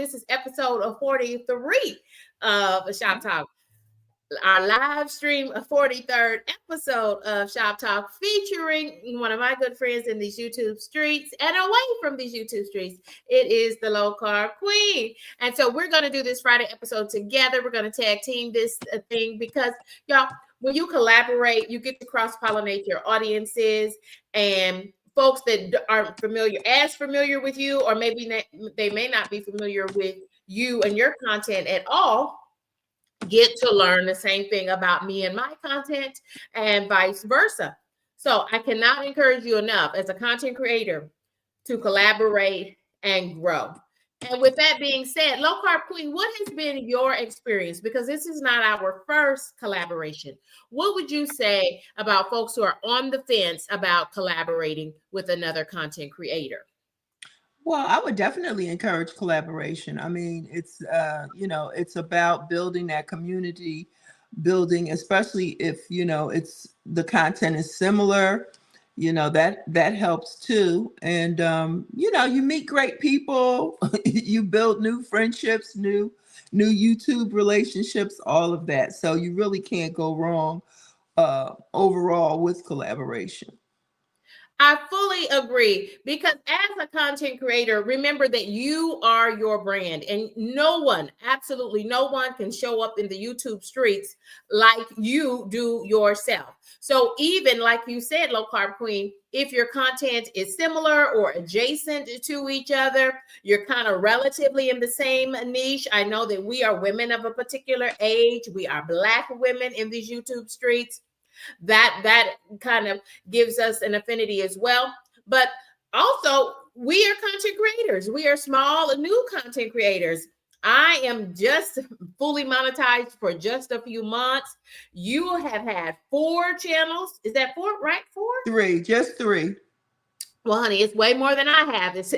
This is episode of 43 of Shop Talk, our live stream of 43rd episode of Shop Talk, featuring one of my good friends in these YouTube streets and away from these YouTube streets. It is the Low Carb Queen. And so we're going to do this Friday episode together. We're going to tag team this thing because, y'all, when you collaborate, you get to cross-pollinate your audiences, and folks that aren't familiar with you, or maybe they may not be familiar with you and your content at all, get to learn the same thing about me and my content, and vice versa. So I cannot encourage you enough as a content creator to collaborate and grow. And with that being said, Low Carb Queen, what has been your experience? Because this is not our first collaboration. What would you say about folks who are on the fence about collaborating with another content creator? Well, I would definitely encourage collaboration. I mean, it's it's about building that community, building, especially if it's the content is similar. That helps too. And you meet great people, you build new friendships, new YouTube relationships, all of that. So you really can't go wrong overall with collaboration. I fully agree, because as a content creator, remember that you are your brand, and no one, absolutely no one, can show up in the YouTube streets like you do yourself. So even like you said, Low Carb Queen, if your content is similar or adjacent to each other, you're kind of relatively in the same niche. I know that we are women of a particular age. We are Black women in these YouTube streets. That kind of gives us an affinity as well. But also, we are content creators. We are small, new content creators. I am just fully monetized for just a few months. You have had 4 channels. Is that 4, right? 4? 3, just 3. Well, honey, it's way more than I have. It's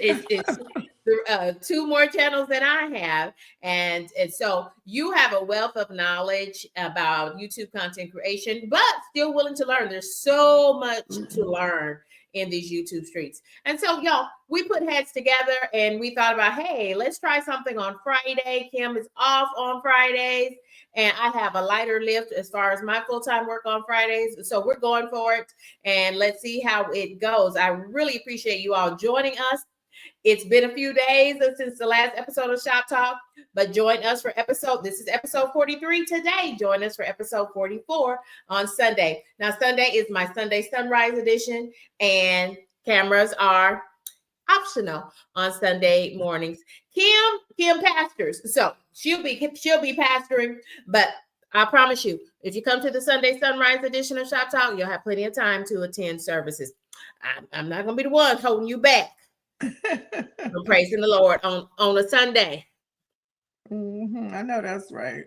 2 more channels than I have. And so you have a wealth of knowledge about YouTube content creation, but still willing to learn. There's so much to learn in these YouTube streets. And so, y'all, we put heads together and we thought about, hey, let's try something on Friday. Kim is off on Fridays, and I have a lighter lift as far as my full-time work on Fridays. So we're going for it, and let's see how it goes. I really appreciate you all joining us. It's been a few days since the last episode of Shop Talk, but join us for this is episode 43 today. Join us for episode 44 on Sunday. Now, Sunday is my Sunday Sunrise edition, and cameras are optional on Sunday mornings. Kim pastors, so she'll be pastoring, but I promise you, if you come to the Sunday Sunrise edition of Shop Talk, you'll have plenty of time to attend services. I'm not going to be the one holding you back. I'm praising the Lord on a Sunday. I know that's right.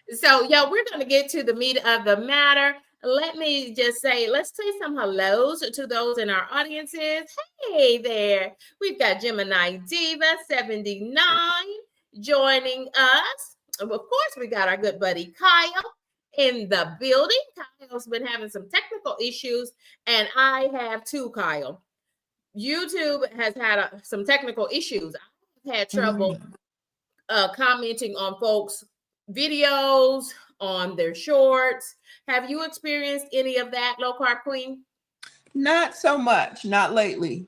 So, we're going to get to the meat of the matter. Let me just say, let's say some hellos to those in our audiences. Hey there. We've got Gemini Diva 79 joining us. Of course, we got our good buddy Kyle in the building. Kyle's been having some technical issues, and I have too, Kyle. YouTube has had some technical issues. I've had trouble commenting on folks' videos, on their shorts. Have you experienced any of that, Low Carb Queen? Not so much. Not lately.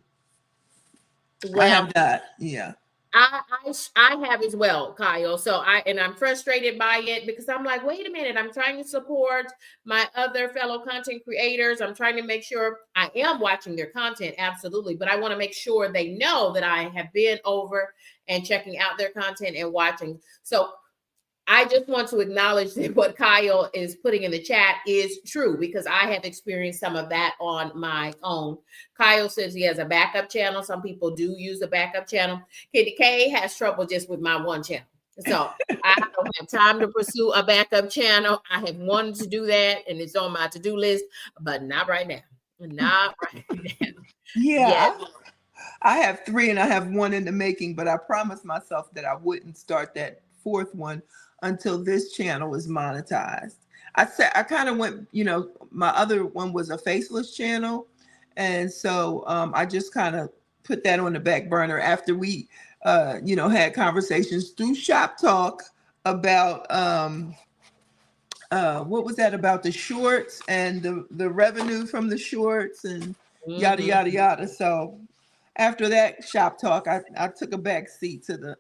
Well, I have that. Yeah. I have as well, Kyle. So I'm frustrated by it, because I'm like, wait a minute, I'm trying to support my other fellow content creators. I'm trying to make sure I am watching their content, absolutely, but I want to make sure they know that I have been over and checking out their content and watching. So I just want to acknowledge that what Kyle is putting in the chat is true, because I have experienced some of that on my own. Kyle says he has a backup channel. Some people do use a backup channel. Kitty K has trouble just with my one channel. So I don't have time to pursue a backup channel. I have wanted to do that, and it's on my to-do list, but not right now. Not right now. Yeah. Yes. I have 3 and I have 1 in the making, but I promised myself that I wouldn't start that 4th one until this channel is monetized. I kind of went, my other one was a faceless channel. And so I just kind of put that on the back burner after we had conversations through Shoptalk about what was that about the shorts and the revenue from the shorts and yada Mhm. yada yada. So after that Shoptalk, I took a back seat to the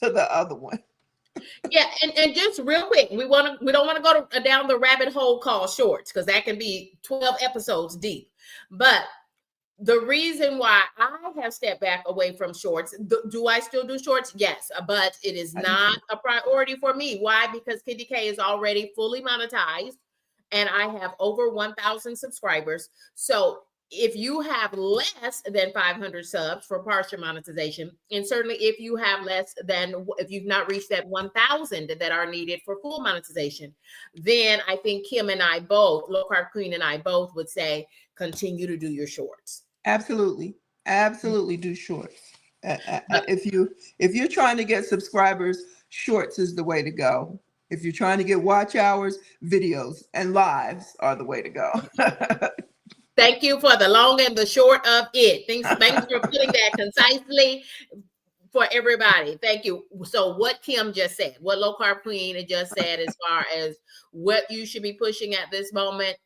to the other one. Yeah, and just real quick, we don't want to go down the rabbit hole called shorts because that can be 12 episodes deep. But the reason why I have stepped back away from shorts, do I still do shorts? Yes, but it is I do not too. a priority for me. Why? Because Kitty K is already fully monetized and I have over 1,000 subscribers. So if you have less than 500 subs for partial monetization, and certainly if you have less than, if you've not reached that 1,000 that are needed for full monetization, then I think Kim and I both, Low Carb Queen and I both would say, continue to do your shorts. Absolutely, absolutely do shorts. But If you're trying to get subscribers, shorts is the way to go. If you're trying to get watch hours, videos and lives are the way to go. thank you for the long and the short of it. Thanks for putting that concisely for everybody. Thank you. So what Kim just said, what Low Carb Queen had just said, as far as what you should be pushing at this moment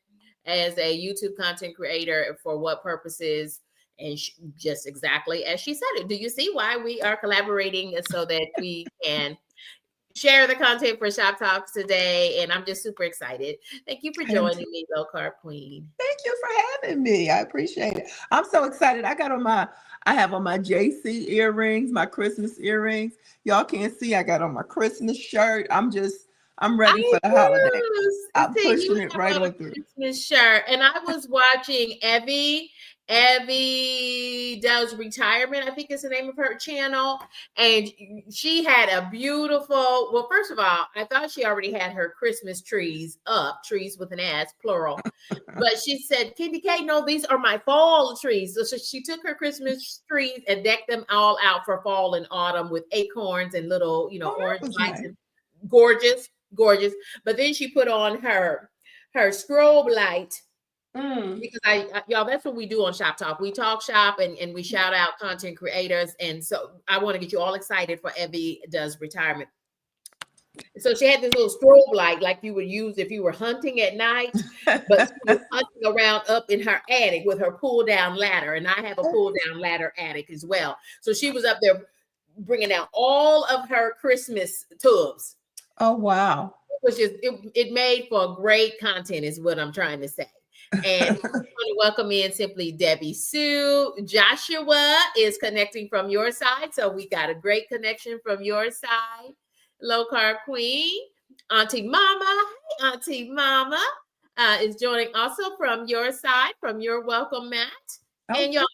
as a YouTube content creator, for what purposes, and just exactly as she said it. Do you see why we are collaborating so that we can share the content for Shop Talks today? And I'm just super excited. Thank you for I am joining too. me, Low Carb Queen. Thank you for having me. I appreciate it. I'm so excited. I have on my JC earrings, my Christmas earrings. Y'all can't see. I got on my Christmas shirt. I'm ready I for the holiday. do. I'm See, you pushing it right have on a on through. Christmas shirt, and I was watching Evie. Evie does retirement. I think is the name of her channel, and she had a beautiful. Well, first of all, I thought she already had her Christmas trees up, trees with an S, plural. But she said, "Candy K, no, these are my fall trees." So she took her Christmas trees and decked them all out for fall and autumn with acorns and little, Oh, orange that was lights, nice. and gorgeous, gorgeous. But then she put on her strobe light, Mm. because y'all, that's what we do on Shop Talk. We talk shop and we shout out content creators. And so I want to get you all excited for Evie does retirement. So she had this little strobe light like you would use if you were hunting at night, but she was hunting around up in her attic with her pull down ladder. And I have a pull down ladder attic as well. So she was up there bringing out all of her Christmas tubs, Oh, wow. which is it made for great content, is what I'm trying to say. And we want to welcome in Simply Debbie Sue. Joshua is connecting from your side, so we got a great connection from your side. Low Carb Queen, Auntie Mama, hey Auntie Mama, is joining also from your side, from your welcome mat. And Okay. y'all,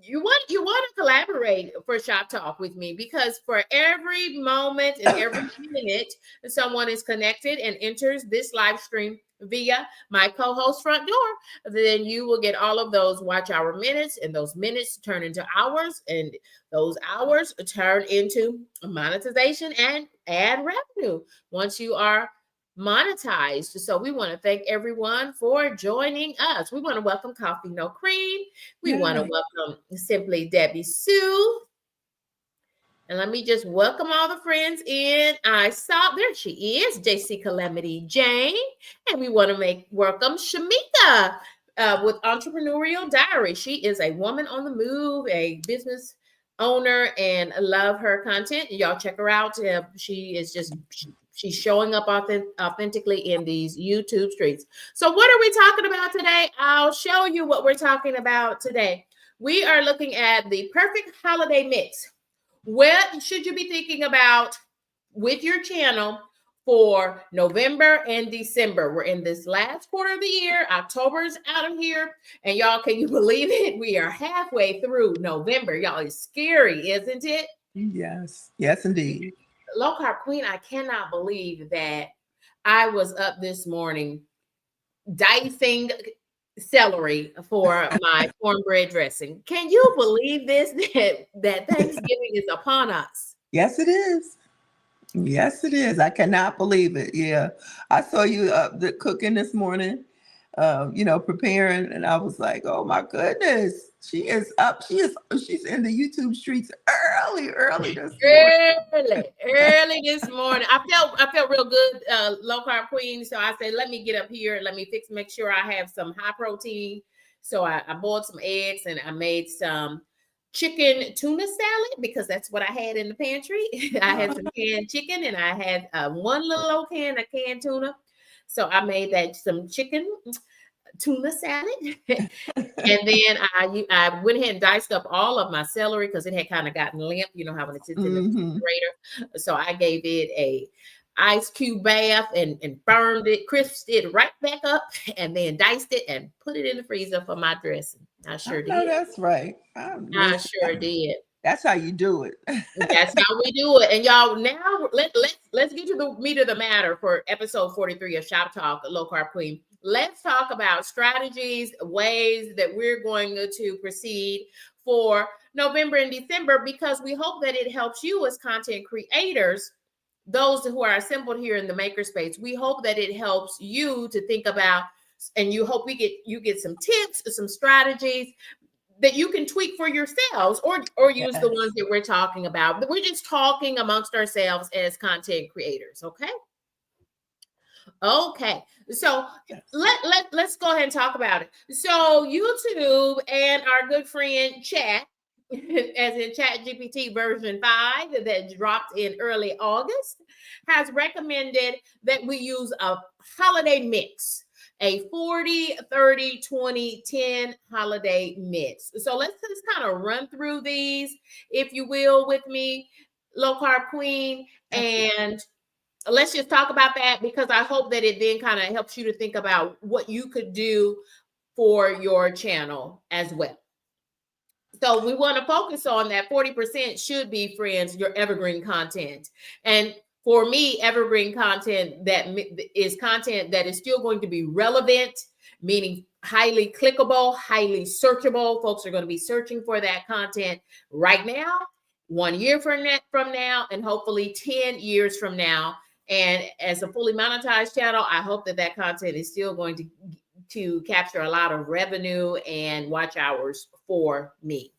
you want to collaborate for Shop Talk with me, because for every moment and every minute someone is connected and enters this live stream via my co-host front door, then you will get all of those watch hour minutes, and those minutes turn into hours, and those hours turn into monetization and ad revenue once you are monetized. So we want to thank everyone for joining us. We want to welcome Coffee No Cream. We want to Yeah. welcome Simply Debbie Sue. And let me just welcome all the friends in. I saw, there she is, JC Calamity Jane. And we want to welcome Shamika with Entrepreneurial Diary. She is a woman on the move, a business owner, and love her content. Y'all check her out. She is just, she's showing up authentically in these YouTube streets. So what are we talking about today? I'll show you what we're talking about today. We are looking at the perfect holiday mix. What should you be thinking about with your channel for November and December? We're in this last quarter of the year. October's out of here. And y'all, can you believe it? We are halfway through November. Y'all, it's scary, isn't it? Yes. Yes, indeed. Low Carb Queen, I cannot believe that I was up this morning dicing celery for my cornbread dressing. Can you believe this? That Thanksgiving is upon us. Yes, it is. Yes, it is. I cannot believe it. Yeah. I saw you cooking this morning, preparing, and I was like, oh my goodness, she is up. She's in the YouTube streets early this morning. Early this morning. I felt real good, low carb queen. So I said, let me get up here. Let me make sure I have some high protein. So I boiled some eggs and I made some chicken tuna salad because that's what I had in the pantry. I had some canned chicken and I had one little old can of canned tuna. So I made that some chicken tuna salad. And then I went ahead and diced up all of my celery because it had kind of gotten limp. You know how when it sits in the refrigerator. So I gave it a ice cube bath and burned it, crisped it right back up, and then diced it and put it in the freezer for my dressing. I sure did. That's right. I sure did. That's how you do it. That's how we do it. And y'all, now let's get to the meat of the matter for episode 43 of Shop Talk, Low Carb Queen. Let's talk about strategies, ways that we're going to proceed for November and December, because we hope that it helps you as content creators, those who are assembled here in the makerspace. We hope that it helps you to think about, and you hope you get some tips, some strategies that you can tweak for yourselves or use the ones that we're talking about. We're just talking amongst ourselves as content creators, okay? Okay, so let's go ahead and talk about it. So YouTube and our good friend Chat, as in ChatGPT version 5 that dropped in early August, has recommended that we use a holiday mix, a 40, 30, 20, 10 holiday mix. So let's just kind of run through these, if you will, with me, Low Carb Queen, and let's just talk about that, because I hope that it then kind of helps you to think about what you could do for your channel as well. So we want to focus on that 40% should be, friends, your evergreen content. And for me, evergreen content that is still going to be relevant, meaning highly clickable, highly searchable. Folks are going to be searching for that content right now, 1 year from now, and hopefully 10 years from now. And as a fully monetized channel, I hope that content is still going to capture a lot of revenue and watch hours for me.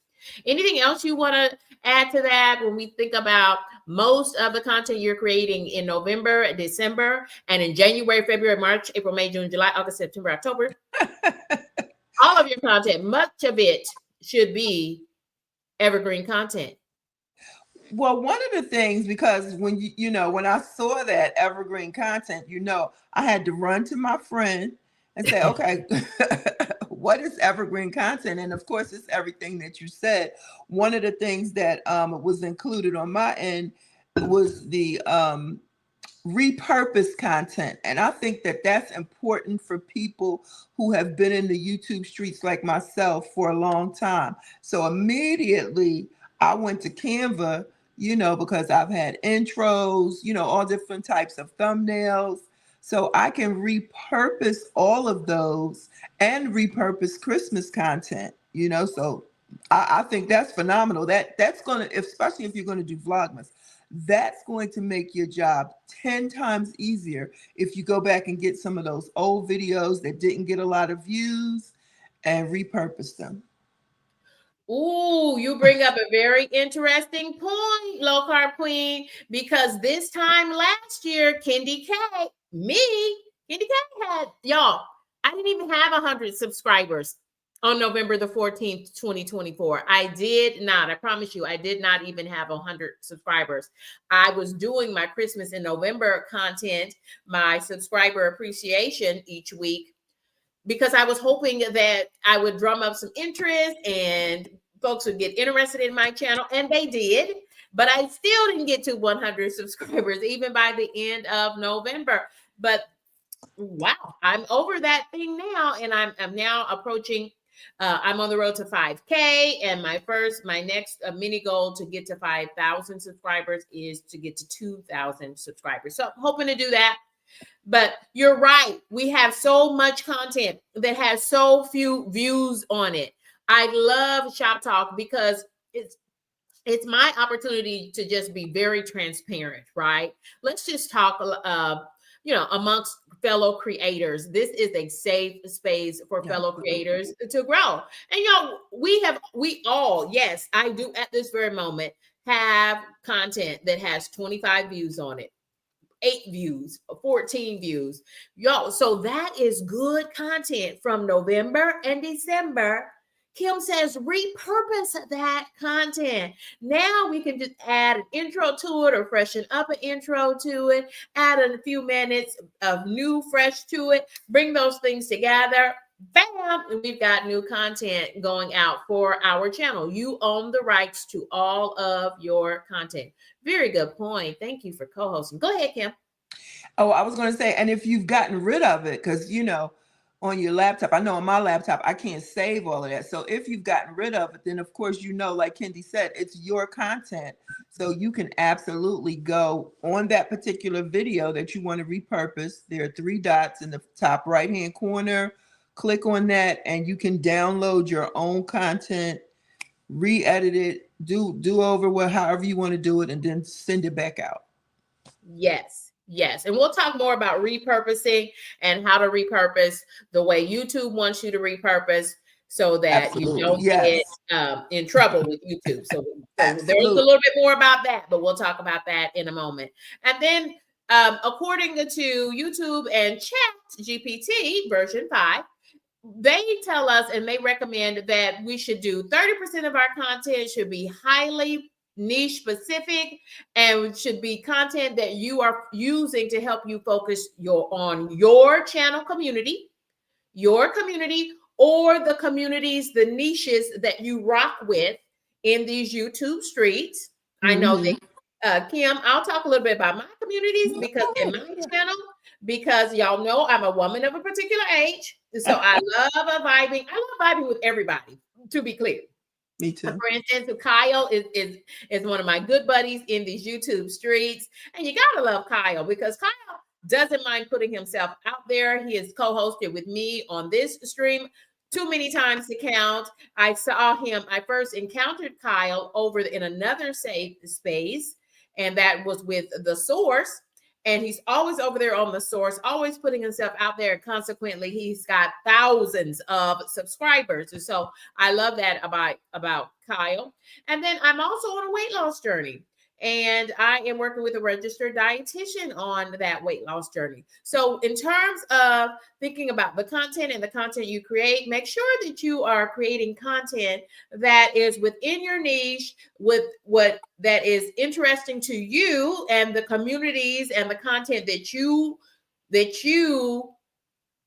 Anything else you want to add to that when we think about most of the content you're creating in November, December, and in January, February, March, April, May, June, July, August, September, October? All of your content, much of it should be evergreen content. Well, one of the things, because when when I saw that evergreen content, I had to run to my friend and say, okay, what is evergreen content? And of course, it's everything that you said. One of the things that was included on my end was the repurposed content. And I think that that's important for people who have been in the YouTube streets like myself for a long time. So immediately I went to Canva, because I've had intros, all different types of thumbnails. So I can repurpose all of those and repurpose Christmas content, so I think that's phenomenal. That's going to, especially if you're going to do Vlogmas, that's going to make your job 10 times easier if you go back and get some of those old videos that didn't get a lot of views and repurpose them. Ooh, you bring up a very interesting point, Low Carb Queen, because this time last year, Kendi K had, y'all, I didn't even have 100 subscribers on November the 14th, 2024. I did not. I promise you, I did not even have 100 subscribers. I was doing my Christmas and November content, my subscriber appreciation each week, because I was hoping that I would drum up some interest and folks would get interested in my channel, and they did, but I still didn't get to 100 subscribers even by the end of November. But wow, I'm over that thing now, and I'm now approaching, I'm on the road to 5K, and my next mini goal to get to 5,000 subscribers is to get to 2,000 subscribers. So I'm hoping to do that. But you're right. We have so much content that has so few views on it. I love Shop Talk because it's my opportunity to just be very transparent, right? Let's just talk, amongst fellow creators. This is a safe space for fellow creators to grow. And we all, yes, I do at this very moment have content that has 25 views on it, 8 views, 14 views. Y'all, so that is good content from November and December. Kim says repurpose that content. Now we can just add an intro to it or freshen up an intro to it, add a few minutes of new fresh to it, bring those things together. Bam, and we've got new content going out for our channel. You own the rights to all of your content. Very good point. Thank you for co-hosting. Go ahead, Kim. Oh, I was going to say, and if you've gotten rid of it, because, on your laptop, I know on my laptop, I can't save all of that. So if you've gotten rid of it, then of course, like Kendi said, it's your content. So you can absolutely go on that particular video that you want to repurpose. There are 3 dots in the top right-hand corner. Click on that and you can download your own content, re-edit it, do over however you want to do it, and then send it back out. Yes. And we'll talk more about repurposing and how to repurpose the way YouTube wants you to repurpose so that Absolutely. you don't Yes. get in trouble with YouTube. So there's a little bit more about that, but we'll talk about that in a moment. And then according to YouTube and ChatGPT version 5, they tell us and they recommend that we should do 30% of our content should be highly niche specific and should be content that you are using to help you focus on your channel community, or the communities, the niches that you rock with in these YouTube streets. I know that Kim, I'll talk a little bit about my communities because in my channel, because y'all know I'm a woman of a particular age. So I love vibing with everybody, to be clear. Me too. For instance, Kyle is one of my good buddies in these YouTube streets. And you gotta love Kyle because Kyle doesn't mind putting himself out there. He has co-hosted with me on this stream too many times to count. I first encountered Kyle over in another safe space, and that was with The Source. And he's always over there on The Source, always putting himself out there. Consequently, he's got thousands of subscribers. And so I love that about Kyle. And then I'm also on a weight loss journey. And I am working with a registered dietitian on that weight loss journey. So in terms of thinking about the content and the content you create, make sure that you are creating content that is within your niche, with what that is interesting to you and the communities and the content that you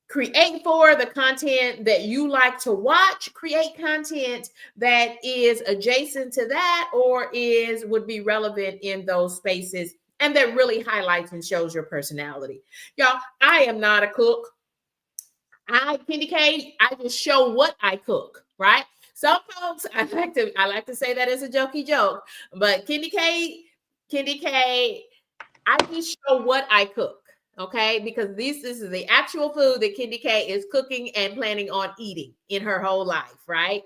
create for the content that you like to watch. Create content that is adjacent to that or would be relevant in those spaces and that really highlights and shows your personality. Y'all, I am not a cook. Kendi K, I just show what I cook, right? Some folks, I like to say that as a jokey joke, but Kendi K, I just show what I cook. Okay, because this is the actual food that Kendi K is cooking and planning on eating in her whole life, right?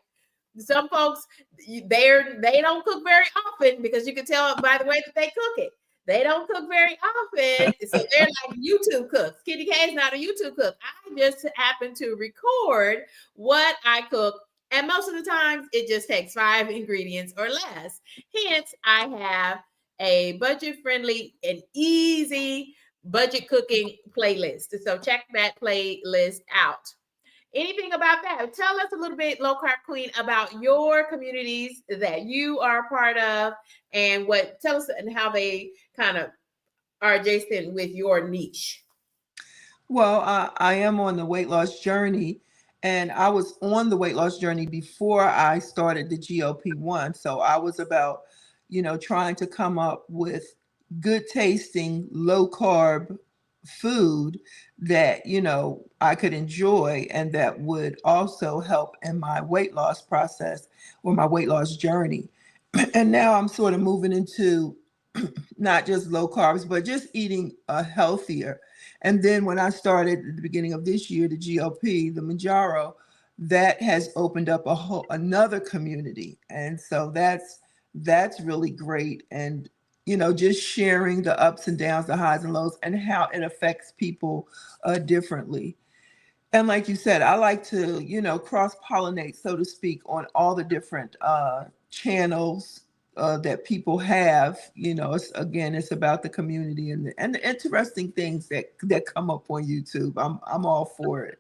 Some folks, they don't cook very often because you can tell by the way that they cook it. They don't cook very often, so they're like YouTube cooks. Kendi K is not a YouTube cook. I just happen to record what I cook, and most of the times it just takes 5 ingredients or less. Hence, I have a budget-friendly and easy budget cooking playlist. So check that playlist out. Anything about that? Tell us a little bit, Low Carb Queen, about your communities that you are a part of and tell us and how they kind of are adjacent with your niche. Well, I am on the weight loss journey, and I was on the weight loss journey before I started the GLP-1. So I was about, trying to come up with good tasting, low carb food that, I could enjoy and that would also help in my weight loss process or my weight loss journey. And now I'm sort of moving into not just low carbs, but just eating healthier. And then when I started at the beginning of this year, the GLP, the Manjaro, that has opened up another community. And so that's really great. And just sharing the ups and downs, the highs and lows, and how it affects people differently. And like you said, I like to, cross-pollinate, so to speak, on all the different channels, that people have. It's about the community and the interesting things that come up on YouTube. I'm all for it.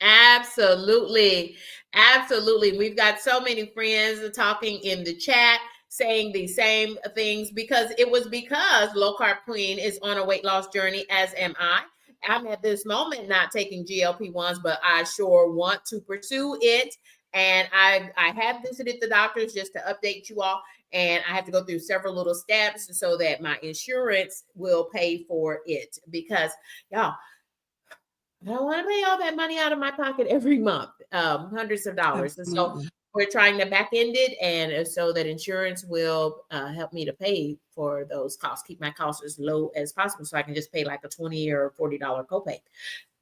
Absolutely. Absolutely. We've got so many friends talking in the chat saying the same things because Low Carb Queen is on a weight loss journey, as am I. I'm at this moment not taking GLP-1s, but I sure want to pursue it. And I have visited the doctors just to update you all. And I have to go through several little steps so that my insurance will pay for it because, y'all, I don't want to pay all that money out of my pocket every month, hundreds of dollars. Absolutely. And so we're trying to back end it, and so that insurance will help me to pay for those costs, keep my costs as low as possible, so I can just pay like a $20 or $40 copay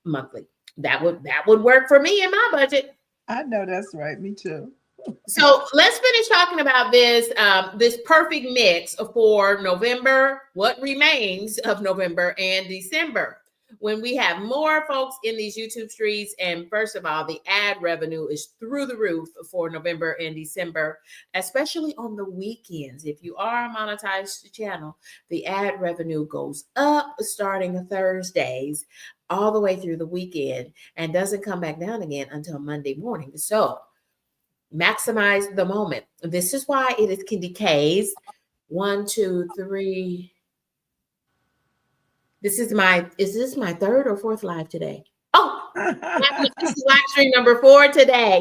monthly. That would work for me in my budget. I know that's right. Me too. So let's finish talking about this perfect mix for November, what remains of November and December, when we have more folks in these YouTube streets. And first of all, the ad revenue is through the roof for November and December, especially on the weekends. If you are a monetized channel, the ad revenue goes up starting Thursdays all the way through the weekend and doesn't come back down again until Monday morning. So maximize the moment. This is why it is Candy K's 1, 2, 3. Is this my third or fourth live today? Oh, this is live stream number 4 today.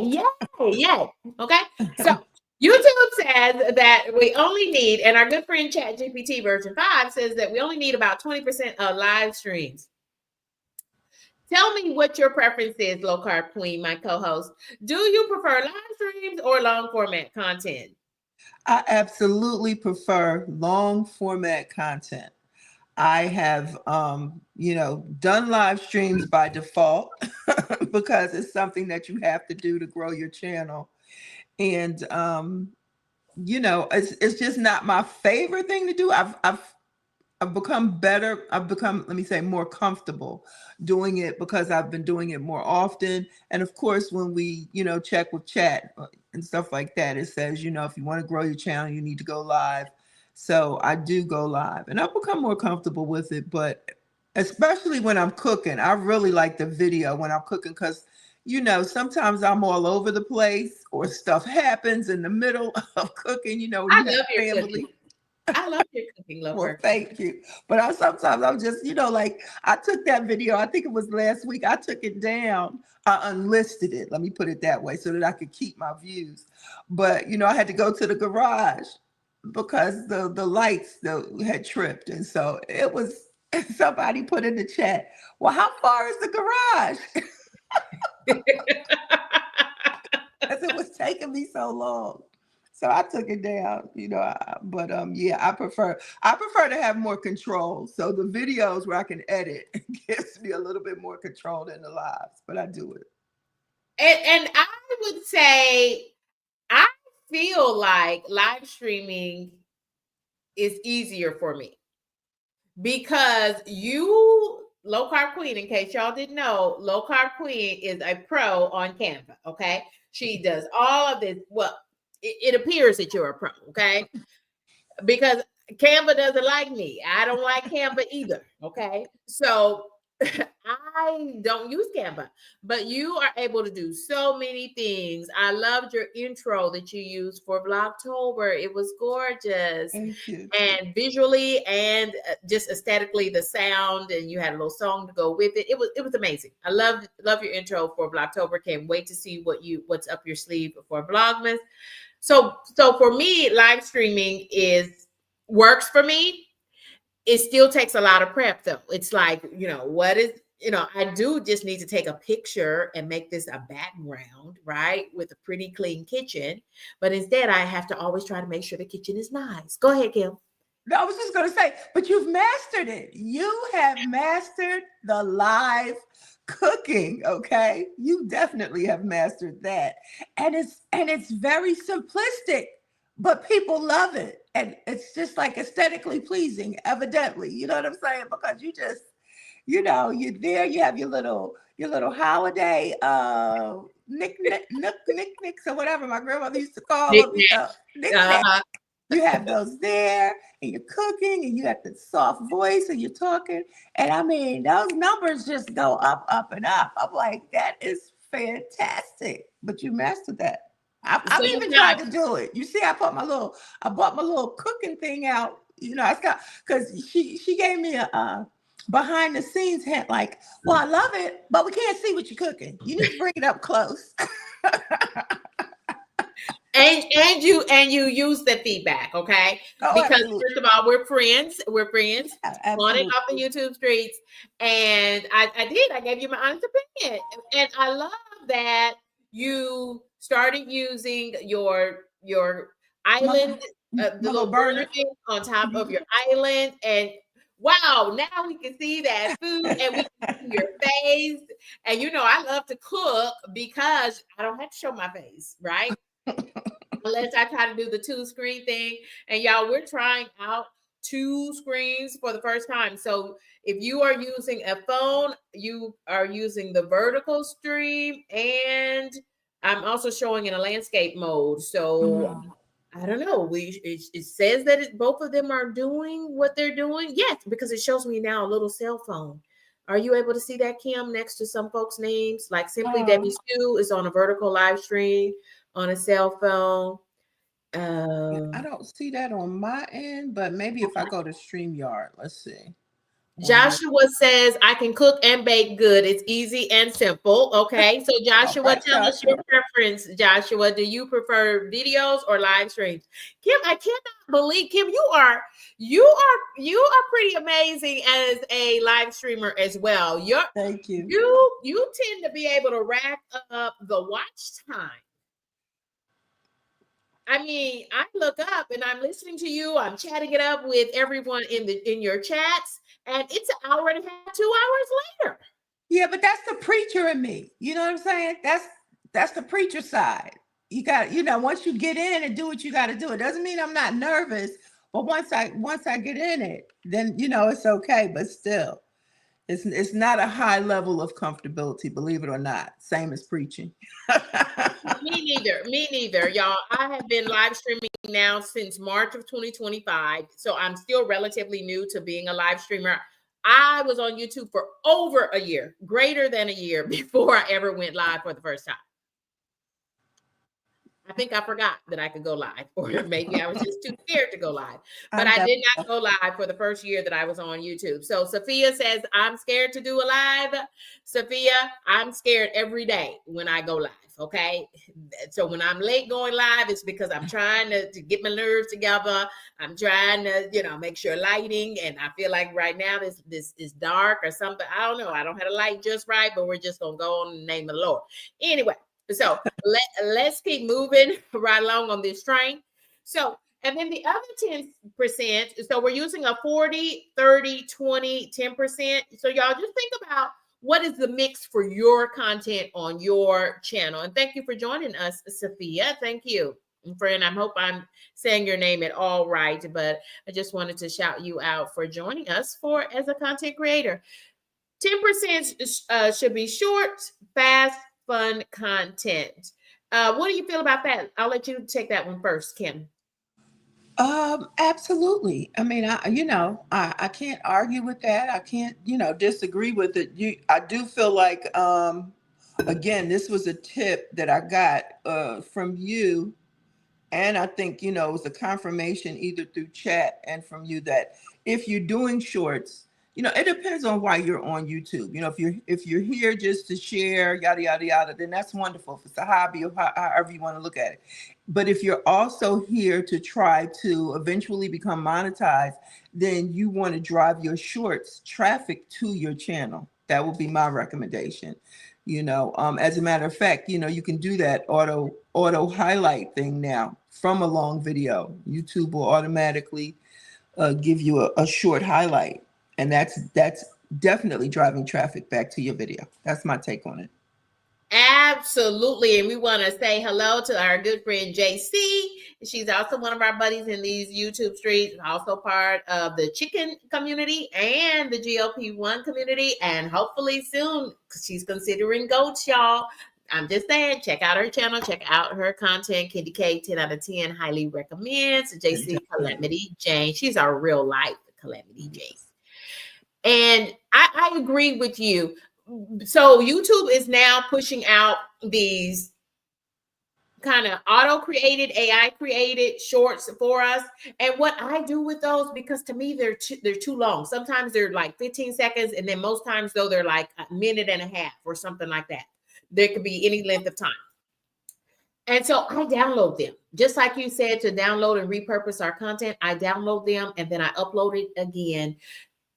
Yay. Okay. So YouTube says that we only need, and our good friend ChatGPT version 5 says that we only need about 20% of live streams. Tell me what your preference is, Low Carb Queen, my co-host. Do you prefer live streams or long format content? I absolutely prefer long format content. I have, done live streams by default because it's something that you have to do to grow your channel. And, it's just not my favorite thing to do. I've become better. I've become, let me say, more comfortable doing it because I've been doing it more often. And of course, when we, check with chat and stuff like that, it says, if you want to grow your channel, you need to go live. So I do go live and I've become more comfortable with it. But especially when I'm cooking, I really like the video when I'm cooking because, sometimes I'm all over the place or stuff happens in the middle of cooking, I love your family. I love your cooking, Low Carb. Well, thank you. But sometimes I'm just, like I took that video, I think it was last week, I took it down. I unlisted it, let me put it that way, so that I could keep my views. But, I had to go to the garage because the lights had tripped. And so it was, somebody put in the chat, well, how far is the garage? Because it was taking me so long. So I took it down, I prefer to have more control. So the videos where I can edit gives me a little bit more control than the lives, but I do it. And I would say, I feel like live streaming is easier for me because Low Carb Queen, in case y'all didn't know, Low Carb Queen is a pro on Canva. Okay. She does all of this. Well, it appears that you're a pro, okay? Because Canva doesn't like me. I don't like Canva either, okay? So I don't use Canva, but you are able to do so many things. I loved your intro that you used for Vlogtober. It was gorgeous. Thank you. And visually and just aesthetically, the sound, and you had a little song to go with it. It was amazing. I love your intro for Vlogtober. Can't wait to see what's up your sleeve for Vlogmas. So for me, live streaming works for me. It still takes a lot of prep though. It's like, I do just need to take a picture and make this a background, right? With a pretty clean kitchen. But instead I have to always try to make sure the kitchen is nice. Go ahead, Kim. No, I was just going to say, but you've mastered it. You have mastered the live cooking. Okay. You definitely have mastered that. And it's very simplistic, but people love it. And it's just like aesthetically pleasing, evidently. You know what I'm saying? Because you just, you're there, you have your little holiday, knickknacks or whatever my grandmother used to call them. Knickknacks. You have those there, and you're cooking, and you got the soft voice, and you're talking. And I mean, those numbers just go up, up, and up. I'm like, that is fantastic. But you mastered that. I've even tried to do it. You see, I bought my little cooking thing out. You know, I got because she gave me a behind the scenes hint, like, well, I love it, but we can't see what you're cooking. You need to bring it up close. And you use the feedback, okay? Oh, because absolutely. first of all, we're friends. Yeah, On and off the YouTube streets. And I gave you my honest opinion. And I love that you started using your island, the little burner thing on top of your island. And wow, now we can see that food and we can see your face. And you know, I love to cook because I don't have to show my face, right? Unless I try to do the 2-screen thing. And y'all, we're trying out 2 screens for the first time. So if you are using a phone, you are using the vertical stream, and I'm also showing in a landscape mode. So I don't know. It says that both of them are doing what they're doing. Yes, because it shows me now a little cell phone. Are you able to see that, Kim, next to some folks' names? Like Simply Debbie Stew is on a vertical live stream on a cell phone. I don't see that on my end, but maybe if I go to StreamYard, let's see. Joshua says, I can cook and bake good. It's easy and simple. Okay. So Joshua, right, tell us your preference. Joshua, do you prefer videos or live streams? Kim, I cannot believe, Kim, you are pretty amazing as a live streamer as well. Thank you. You tend to be able to rack up the watch time. I mean, I look up and I'm listening to you. I'm chatting it up with everyone in your chats, and it's an hour and a half, 2 hours later. Yeah, but that's the preacher in me. You know what I'm saying? That's the preacher side. You got, once you get in and do what you got to do, it doesn't mean I'm not nervous. But once I get in it, then it's okay. But still, it's not a high level of comfortability, believe it or not. Same as preaching. Me neither, y'all. I have been live streaming now since March of 2025. So I'm still relatively new to being a live streamer. I was on YouTube for over a year, greater than a year before I ever went live for the first time. I think I forgot that I could go live, or maybe I was just too scared to go live. But I did not go live for the first year that I was on YouTube. So Sophia says, I'm scared to do a live. Sophia, I'm scared every day when I go live. Okay. So when I'm late going live, it's because I'm trying to get my nerves together. I'm trying to, make sure lighting. And I feel like right now this is dark or something. I don't know. I don't have the light just right, but we're just going to go on in the name of the Lord. Anyway. So let's keep moving right along on this train. So, and then the other 10%, so we're using a 40, 30, 20, 10%. So y'all just think about what is the mix for your content on your channel. And thank you for joining us, Sophia. Thank you. Friend, I hope I'm saying your name at all right, but I just wanted to shout you out for joining us as a content creator. 10% should be short, fast, fun content. What do you feel about that? I'll let you take that one first, Kim. Absolutely. I mean, I can't argue with that. I can't, disagree with it. I do feel like, again, this was a tip that I got from you. And I think, it was a confirmation either through chat and from you that if you're doing shorts, it depends on why you're on YouTube. If you're here just to share, yada, yada, yada, then that's wonderful. If it's a hobby or however you want to look at it. But if you're also here to try to eventually become monetized, then you want to drive your shorts traffic to your channel. That would be my recommendation. As a matter of fact, you can do that auto highlight thing now from a long video. YouTube will automatically give you a short highlight. And that's definitely driving traffic back to your video. That's my take on it. Absolutely. And we want to say hello to our good friend JC. She's also one of our buddies in these YouTube streets, also part of the chicken community and the GLP-1 community. And hopefully soon, she's considering goats, y'all. I'm just saying, check out her channel, check out her content. Candy K, 10 out of 10, highly recommends. JC Calamity Jane. She's our real life Calamity Jane. And I agree with you. So YouTube is now pushing out these kind of auto-created, AI-created shorts for us. And what I do with those, because to me, they're too long. Sometimes they're like 15 seconds. And then most times, though, they're like a minute and a half or something like that. There could be any length of time. And so I download them. Just like you said, to download and repurpose our content, I download them and then I upload it again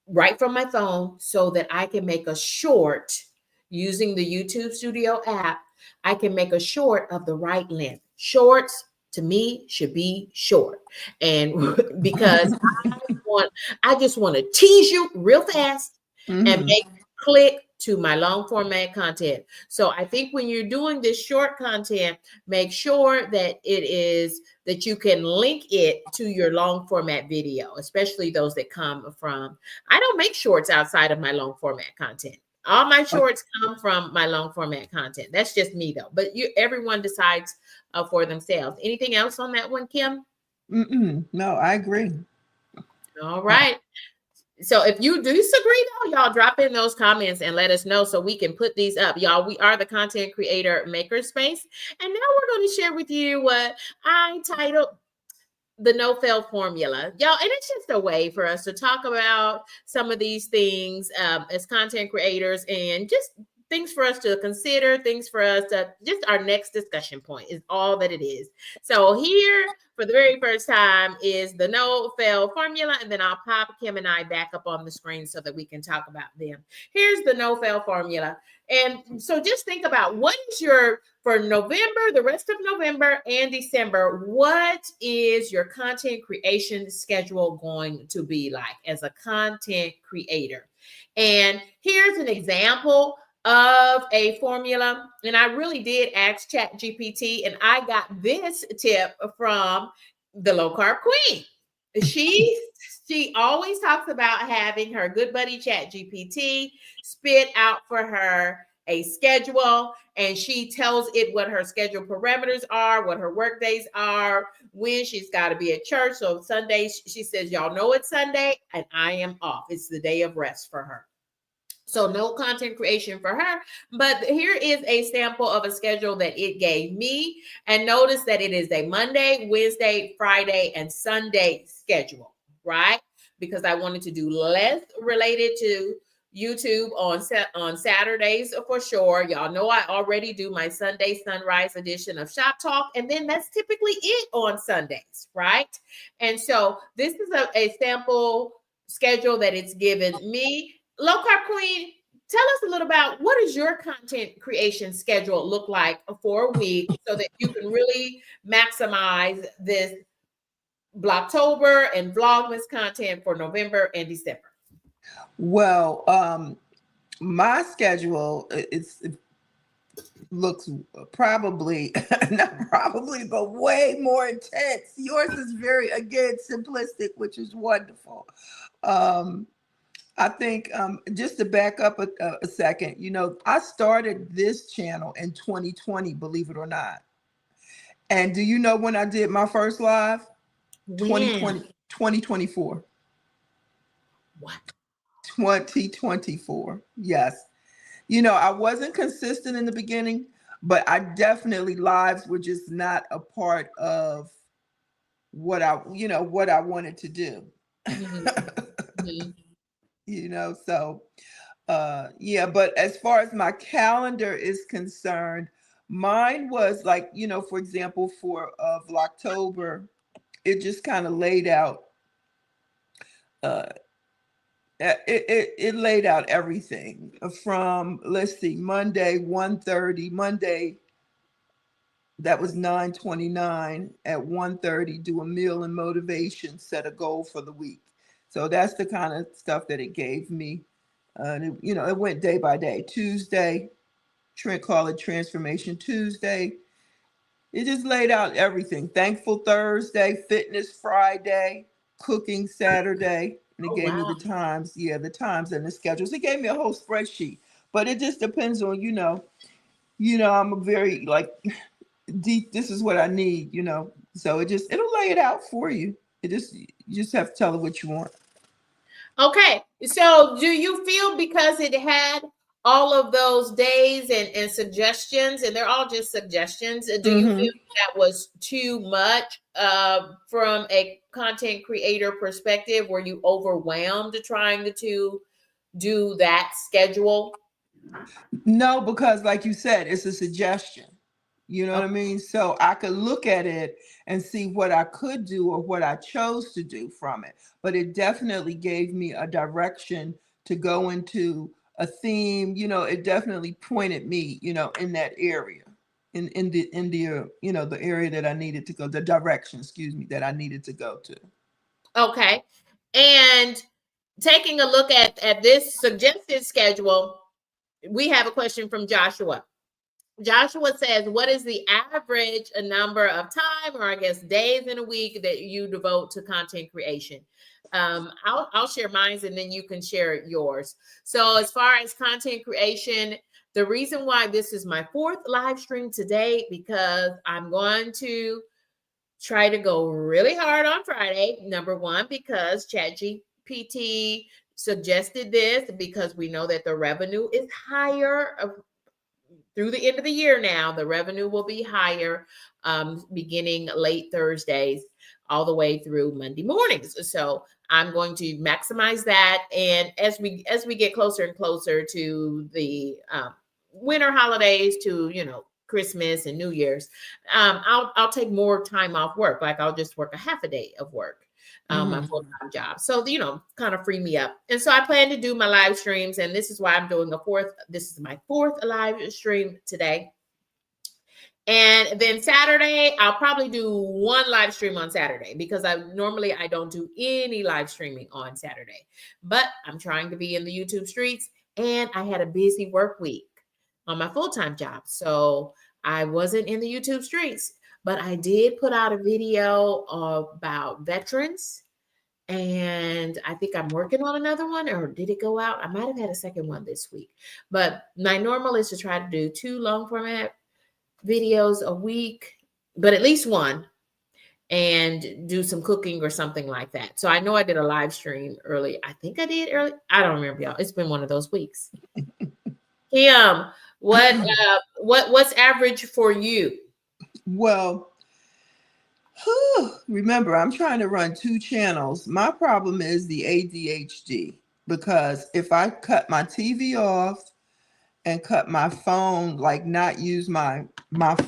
right from my phone so that I can make a short using the YouTube Studio app. I can make a short of the right length. Shorts to me should be short. And because I just want to tease you real fast and make you click to my long format content. So I think when you're doing this short content, make sure that it is that you can link it to your long format video, especially those that come from, I don't make shorts outside of my long format content. All my shorts come from my long format content. That's just me though, but everyone decides for themselves. Anything else on that one, Kim? No, I agree. All right. So if you disagree, though, y'all drop in those comments and let us know so we can put these up. Y'all, we are the Content Creator Makerspace. And now we're going to share with you what I titled the no-fail formula. Y'all, and it's just a way for us to talk about some of these things as content creators and just things for us to consider, things for us to just our next discussion point is all that it is. So here for the very first time is the no-fail formula, and then I'll pop Kim and I back up on the screen so that we can talk about them. Here's the no-fail formula. And so just think about what is for November, the rest of November and December, what is your content creation schedule going to be like as a content creator? And here's an example of a formula. And I really did ask ChatGPT, and I got this tip from the low carb queen. She always talks about having her good buddy ChatGPT spit out for her a schedule, and she tells it what her schedule parameters are, what her work days are, when she's got to be at church. So Sundays, she says, y'all know it's Sunday and I am off. It's the day of rest for her. So no content creation for her, but here is a sample of a schedule that it gave me. And notice that it is a Monday, Wednesday, Friday, and Sunday schedule, right? Because I wanted to do less related to YouTube on Saturdays for sure. Y'all know I already do my Sunday sunrise edition of Shoptalk, and then that's typically it on Sundays, right? And so this is a sample schedule that it's given me. Low Carb Queen, tell us a little about what does your content creation schedule look like for a week so that you can really maximize this Blocktober and Vlogmas content for November and December? Well, my schedule it looks probably not probably, but way more intense. Yours is very again simplistic, which is wonderful. I think just to back up a second, I started this channel in 2020, believe it or not. And do you know when I did my first live? 2024. What? 2024. Yes. I wasn't consistent in the beginning, but I definitely lives were just not a part of what I wanted to do. Mm-hmm. So yeah, but as far as my calendar is concerned, mine was like, for example, for Vlogtober, it just kind of laid out it laid out everything from, let's see, Monday 1:30, Monday that was 9/29 at 1:30, do a meal and motivation, set a goal for the week. So that's the kind of stuff that it gave me. And it went day by day. Tuesday, call it Transformation Tuesday. It just laid out everything. Thankful Thursday, Fitness Friday, Cooking Saturday. And it gave me the times. Yeah, the times and the schedules. It gave me a whole spreadsheet. But it just depends on, I'm a very like deep. This is what I need. So it'll lay it out for you. You just have to tell it what you want. Okay. So do you feel because it had all of those days and suggestions, and they're all just suggestions, do you feel that was too much from a content creator perspective? Were you overwhelmed trying to do that schedule? No, because like you said, it's a suggestion. You know what I Okay. mean? So I could look at it and see what I could do or what I chose to do from it. But it definitely gave me a direction to go into a theme. It definitely pointed me, in that area, in the the area that I needed to go, the direction, excuse me, that I needed to go to. Okay. And taking a look at this suggested schedule, we have a question from Joshua. Joshua says, what is the average number of time, or I guess days in a week, that you devote to content creation? I'll share mine and then you can share yours. So as far as content creation, the reason why this is my 4th live stream today, because I'm going to try to go really hard on Friday. Number one, because ChatGPT suggested this, because we know that the revenue is higher through the end of the year. Now the revenue will be higher beginning late Thursdays all the way through Monday mornings. So I'm going to maximize that. And as we get closer and closer to the winter holidays, to Christmas and New Year's, I'll take more time off work. Like I'll just work a half a day of work, my full-time job. So, kind of free me up. And so I plan to do my live streams. And this is why I'm doing this is my 4th live stream today. And then Saturday, I'll probably do 1 live stream on Saturday, because I don't do any live streaming on Saturday. But I'm trying to be in the YouTube streets, and I had a busy work week on my full-time job. So I wasn't in the YouTube streets, but I did put out a video about veterans. And I think I'm working on another one, or did it go out? I might have had a second one this week. But my normal is to try to do 2 long format videos a week, but at least 1, and do some cooking or something like that. So I know I did a live stream early. I think I did early. I don't remember, y'all. It's been one of those weeks. Kim, what's average for you? Well, remember, I'm trying to run 2 channels. My problem is the ADHD, because if I cut my TV off and cut my phone, like not use my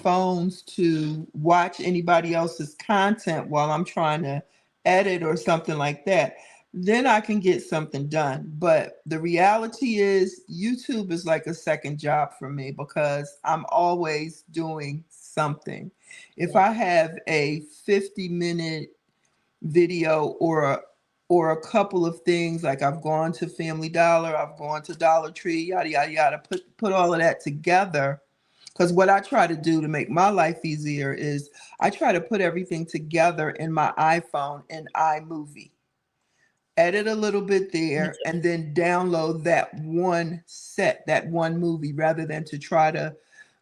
phones to watch anybody else's content while I'm trying to edit or something like that, then I can get something done. But the reality is YouTube is like a second job for me, because I'm always doing something. If I have a 50-minute video or a couple of things, like I've gone to Family Dollar, I've gone to Dollar Tree, yada, yada, yada, put all of that together. Because what I try to do to make my life easier is I try to put everything together in my iPhone in iMovie. Edit a little bit there, and then download that one movie, rather than to try to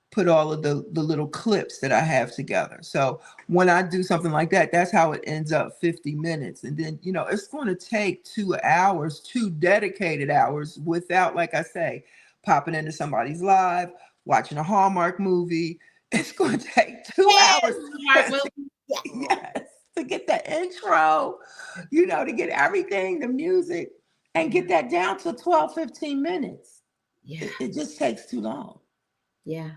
put all of the little clips that I have together. So when I do something like that, that's how it ends up 50 minutes. And then, it's going to take 2 hours, 2 dedicated hours, without, like I say, popping into somebody's live, watching a Hallmark movie. It's going to take 2 hours. Yes, to get the intro, to get everything, the music, and get that down to 12, 15 minutes. Yeah. It just takes too long. Yeah.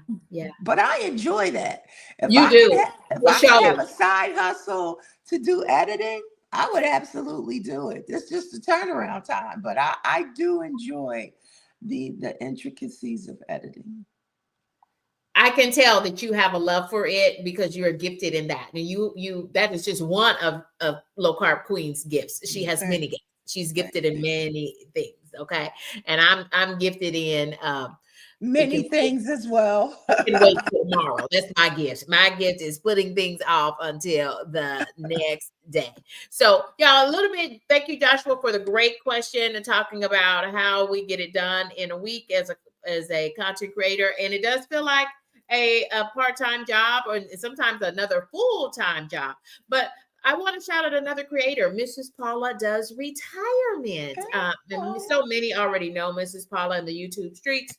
But I enjoy that. If You I do. could have a side hustle to do editing, I would absolutely do it. It's just a turnaround time, but I do enjoy the intricacies of editing. I can tell that you have a love for it, because you're gifted in that. And you that is just one of Low Carb Queen's gifts. She has many gifts. She's gifted in many things. Okay. And I'm gifted in many things as well. I can wait till tomorrow. That's my gift. My gift is putting things off until the next day. So, y'all, a little bit. Thank you, Joshua, for the great question and talking about how we get it done in a week as a content creator. And it does feel like a part-time job or sometimes another full-time job. But I want to shout out another creator. Mrs. Paula does retirement. And so many already know Mrs. Paula in the YouTube streets.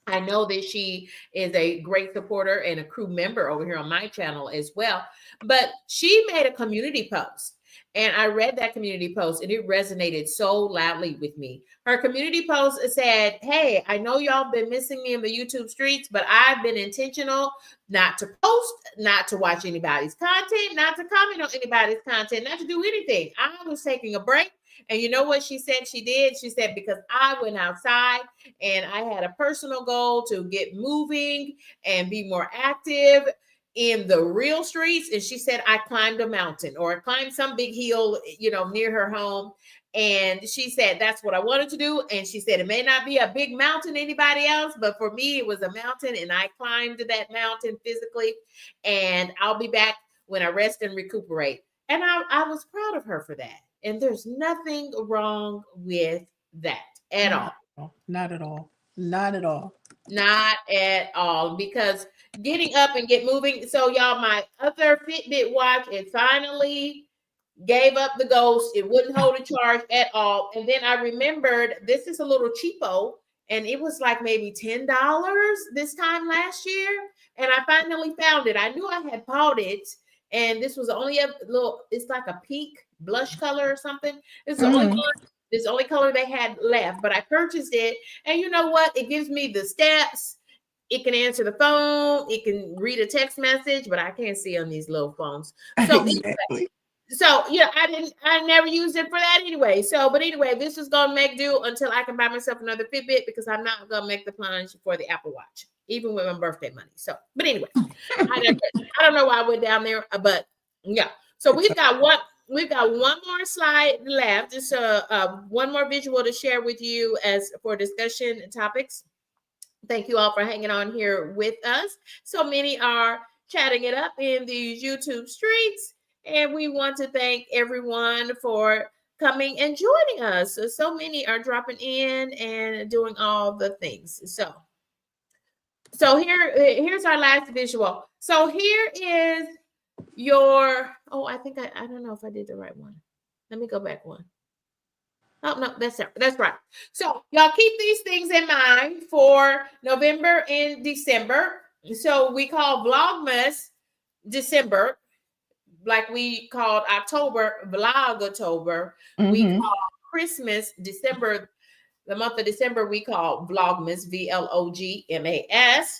I know that she is a great supporter and a crew member over here on my channel as well. But she made a community post, and I read that community post, and it resonated so loudly with me. Her community post said, "Hey, I know y'all been missing me in the YouTube streets, but I've been intentional not to post, not to watch anybody's content, not to comment on anybody's content, not to do anything. I was taking a break." And you know what she said she did? She said, because I went outside and I had a personal goal to get moving and be more active in the real streets. And she said, I climbed a mountain or climbed some big hill, near her home. And she said, that's what I wanted to do. And she said, it may not be a big mountain to anybody else, but for me, it was a mountain. And I climbed that mountain physically. And I'll be back when I rest and recuperate. And I was proud of her for that. And there's nothing wrong with that at all. Not at all. Not at all. Not at all. Because getting up and get moving. So y'all, my other Fitbit watch, it finally gave up the ghost. It wouldn't hold a charge at all. And then I remembered this is a little cheapo. And it was like maybe $10 this time last year. And I finally found it. I knew I had bought it. And this was only a little, it's like a pink blush color or something. It's the only one, this only color they had left, but I purchased it. And you know what? It gives me the steps. It can answer the phone. It can read a text message, but I can't see on these little phones. So, exactly. So I never used it for that anyway. But anyway, this is gonna make do until I can buy myself another Fitbit because I'm not gonna make the plunge for the Apple Watch, even with my birthday money. So, but anyway, I don't know why I went down there, but yeah. So we've got one more slide left. Just one more visual to share with you as for discussion topics. Thank you all for hanging on here with us. So many are chatting it up in these YouTube streets. And we want to thank everyone for coming and joining us. So many are dropping in and doing all the things. So here's our last visual. So here is your, I think I don't know if I did the right one. Let me go back one. Oh, no, that's right. So y'all keep these things in mind for November and December. So we call Vlogmas December, like we called October Vlogatober. We call Christmas December, the month of December, we call Vlogmas, Vlogmas.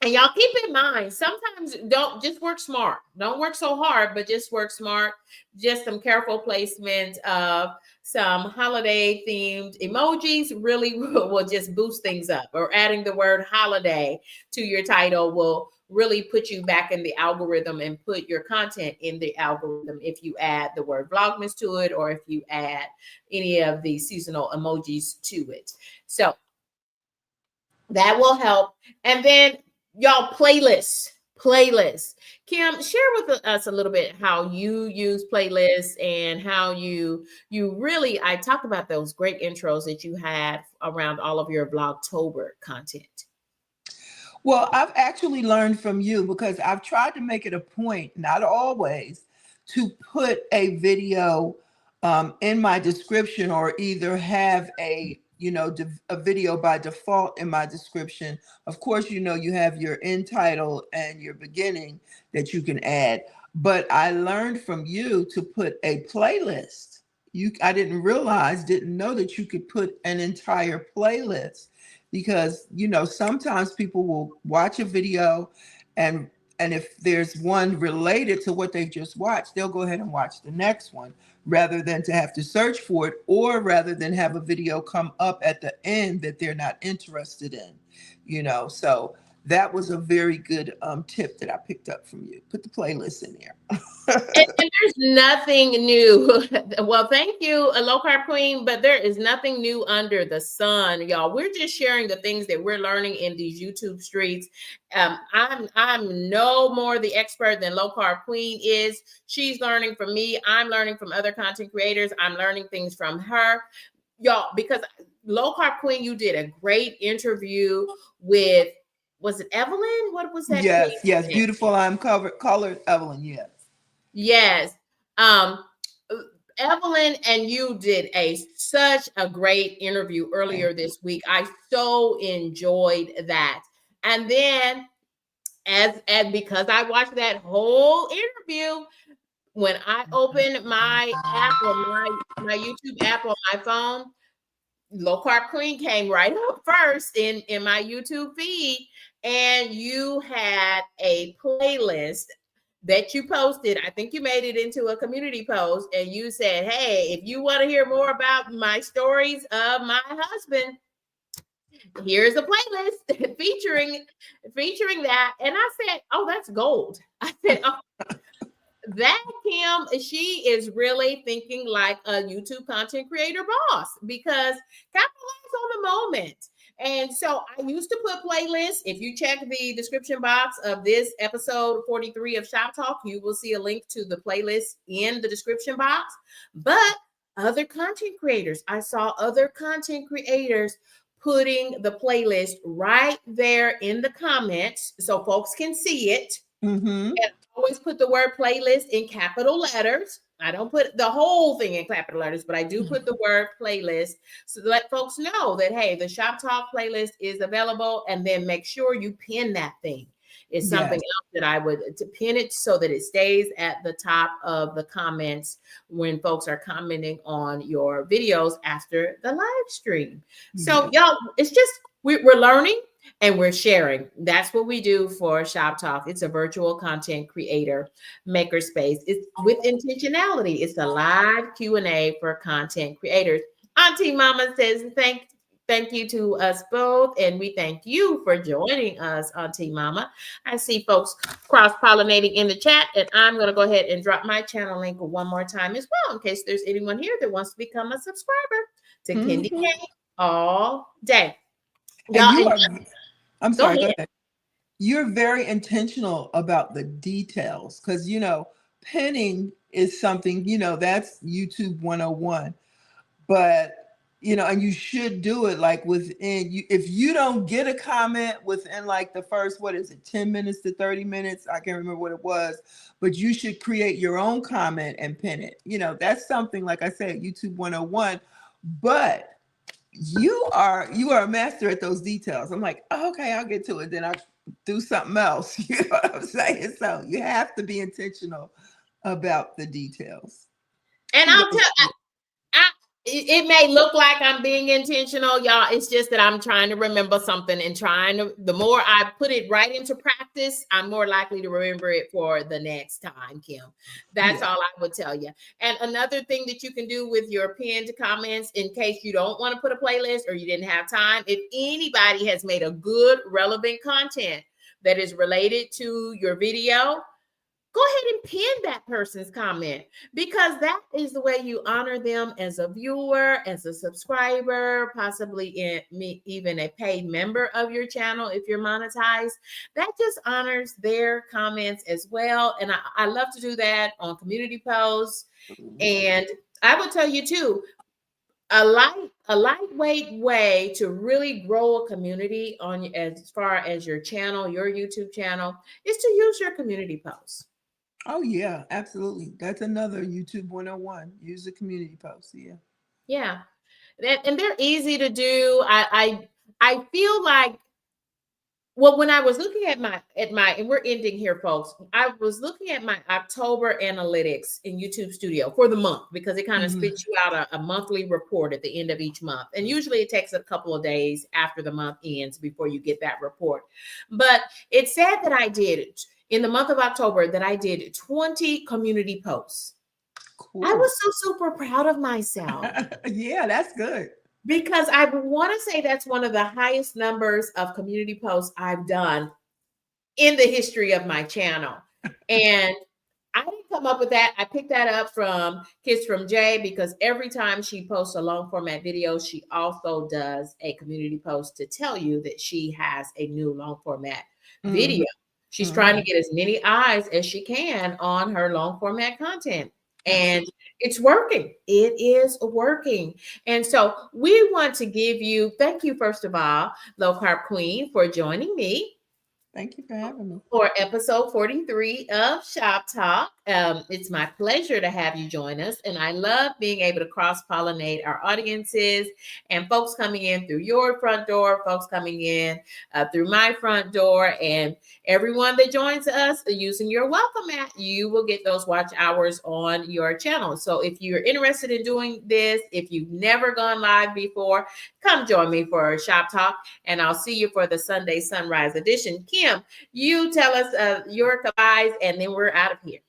And y'all keep in mind, sometimes don't just work smart. Don't work so hard, but just work smart. Just some careful placement of some holiday themed emojis really will just boost things up. Or adding the word holiday to your title will really put you back in the algorithm and put your content in the algorithm if you add the word Vlogmas to it or if you add any of the seasonal emojis to it. So that will help. And then y'all, playlists. Kim, share with us a little bit how you use playlists and how you really, I talked about those great intros that you had around all of your Vlogtober content. Well, I've actually learned from you because I've tried to make it a point, not always, to put a video in my description or either have a video by default in my description. Of course, you have your end title and your beginning that you can add. But I learned from you to put a playlist. I didn't know that you could put an entire playlist. Because, sometimes people will watch a video and if there's one related to what they've just watched, they'll go ahead and watch the next one rather than to have to search for it or rather than have a video come up at the end that they're not interested in, So that was a very good tip that I picked up from you. Put the playlist in there. and there's nothing new. Well, thank you, a low carb queen, but there is nothing new under the sun, y'all. We're just sharing the things that we're learning in these YouTube streets. I'm no more the expert than low carb queen is. She's learning from me. I'm learning from other content creators. I'm learning things from her, y'all, because low carb queen, you did a great interview with was it Evelyn? What was that Yes, queen's yes, name? beautiful. I'm colored Evelyn. Yes. Yes. Um, Evelyn and you did such a great interview earlier this week. I so enjoyed that. And then as because I watched that whole interview, when I opened my app or my YouTube app on my phone, Low Carb Queen came right up first in my YouTube feed, and you had a playlist that you posted. I think you made it into a community post, and you said, "Hey, if you want to hear more about my stories of my husband, here's a playlist featuring that." And I said, "Oh, that's gold." I said, "Oh, that Kim, she is really thinking like a YouTube content creator boss, because capitalize on the moment." And so I used to put playlists. If you check the description box of this episode 43 of Shop Talk, you will see a link to the playlist in the description box. But other content creators, I saw other content creators putting the playlist right there in the comments so folks can see it. Mm-hmm. And always put the word playlist in capital letters. I don't put the whole thing in capital letters, but I do put the word playlist so to let folks know that, hey, the Shop Talk playlist is available. And then make sure you pin that thing. It's something Yes. else that I would to pin it so that it stays at the top of the comments when folks are commenting on your videos after the live stream. So, y'all, it's just we're learning and we're sharing. That's what we do for Shop Talk. It's a virtual content creator makerspace. It's with intentionality. It's a live Q&A for content creators. Auntie Mama says thank you to us both, and we thank you for joining us, Auntie Mama. I see folks cross-pollinating in the chat, and I'm going to go ahead and drop my channel link one more time as well, in case there's anyone here that wants to become a subscriber to Kendi K all day. And Y'all, I'm go sorry, go ahead. ahead. You're very intentional about the details, because pinning is something, that's YouTube 101. But and you should do it like within you. If you don't get a comment within like the first, what is it, 10 minutes to 30 minutes, I can't remember what it was, but you should create your own comment and pin it. That's something, like I said, YouTube 101. But you are a master at those details. I'm like, oh, okay, I'll get to it, then I'll do something else. You know what I'm saying? So you have to be intentional about the details. And I'll tell it may look like I'm being intentional, y'all. It's just that I'm trying to remember something, and the more I put it right into practice, I'm more likely to remember it for the next time, Kim. That's all I would tell you. And another thing that you can do with your pinned comments, in case you don't want to put a playlist or you didn't have time, if anybody has made a good, relevant content that is related to your video, go ahead and pin that person's comment, because that is the way you honor them as a viewer, as a subscriber, possibly even a paid member of your channel if you're monetized. That just honors their comments as well. And I love to do that on community posts. And I would tell you too, a lightweight way to really grow a community on as far as your channel, your YouTube channel, is to use your community posts. Oh yeah, absolutely. That's another YouTube 101. Use the community post. Yeah. Yeah. And they're easy to do. I feel like, well, when I was looking at my and we're ending here, folks. I was looking at my October analytics in YouTube Studio for the month, because it kind of spits you out a monthly report at the end of each month. And usually it takes a couple of days after the month ends before you get that report. But it said that I did, in the month of October, that I did 20 community posts. Cool. I was so super proud of myself. Yeah, that's good. Because I want to say that's one of the highest numbers of community posts I've done in the history of my channel. And I didn't come up with that. I picked that up from Kids from Jay, because every time she posts a long format video, she also does a community post to tell you that she has a new long format video. She's trying to get as many eyes as she can on her long format content. And it's working. It is working. And so we want to give you, thank you, first of all, Low Carb Queen, for joining me. Thank you for having me. For episode 43 of Shop Talk. It's my pleasure to have you join us. And I love being able to cross-pollinate our audiences and folks coming in through your front door, folks coming in through my front door, and everyone that joins us using your welcome mat, you will get those watch hours on your channel. So if you're interested in doing this, if you've never gone live before, come join me for Shop Talk, and I'll see you for the Sunday Sunrise edition. Kim, you tell us your goodbyes, and then we're out of here.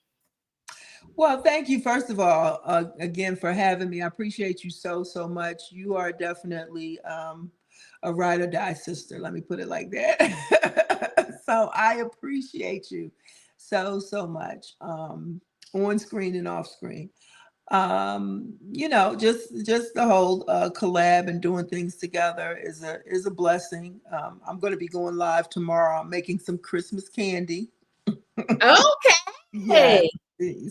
Well, thank you, first of all, again, for having me. I appreciate you so much. You are definitely a ride or die sister. Let me put it like that. So I appreciate you so much, on screen and off screen. Just the whole collab and doing things together is a blessing. I'm going to be going live tomorrow. I'm making some Christmas candy. Okay. Yeah.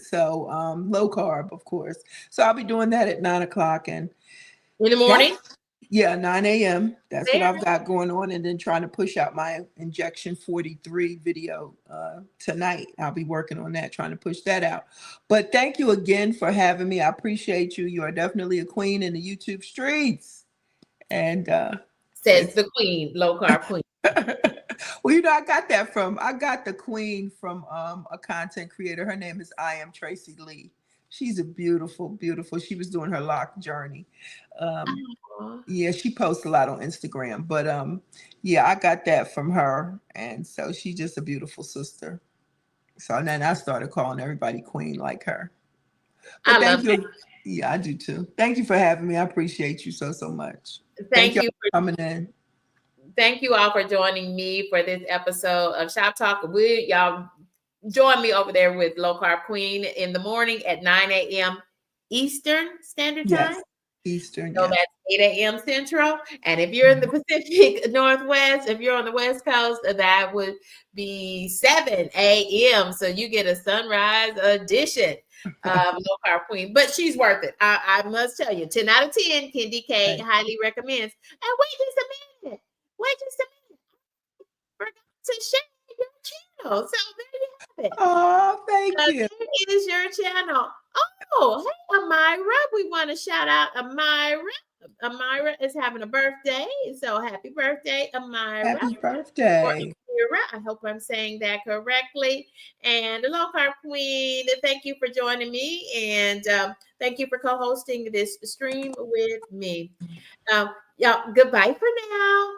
So low carb, of course. So I'll be doing that at 9:00 and in the morning. 9 a.m. That's what I've got going on, and then trying to push out my injection 43 video tonight. I'll be working on that, trying to push that out. But thank you again for having me. I appreciate you. You are definitely a queen in the YouTube streets. And says the queen, low carb queen. Well, I got the queen from a content creator. Her name is I Am Tracy Lee. She's a beautiful. She was doing her lock journey. Yeah, she posts a lot on Instagram, but yeah, I got that from her, and so she's just a beautiful sister. So then I started calling everybody queen like her. But thank you. Yeah, I do too. Thank you for having me. I appreciate you so much. Thank you for coming in. Thank you all for joining me for this episode of Shop Talk. Y'all join me over there with Low Carb Queen in the morning at 9 a.m. Eastern Standard Time. Yes, Eastern. So that's 8 a.m. Central. And if you're in the Pacific Northwest, if you're on the West Coast, that would be 7 a.m. So you get a sunrise edition of Low Carb Queen. But she's worth it. I must tell you, 10 out of 10, Kendi K highly recommends. And wait just a minute. Forgot to share your channel. So there you have it. Oh, thank you. It is your channel. Oh, hey, Amira. We want to shout out Amira. Amira is having a birthday. So happy birthday, Amira. Happy birthday. I hope I'm saying that correctly. And the Low Carb Queen, thank you for joining me. And thank you for co-hosting this stream with me. Y'all, goodbye for now.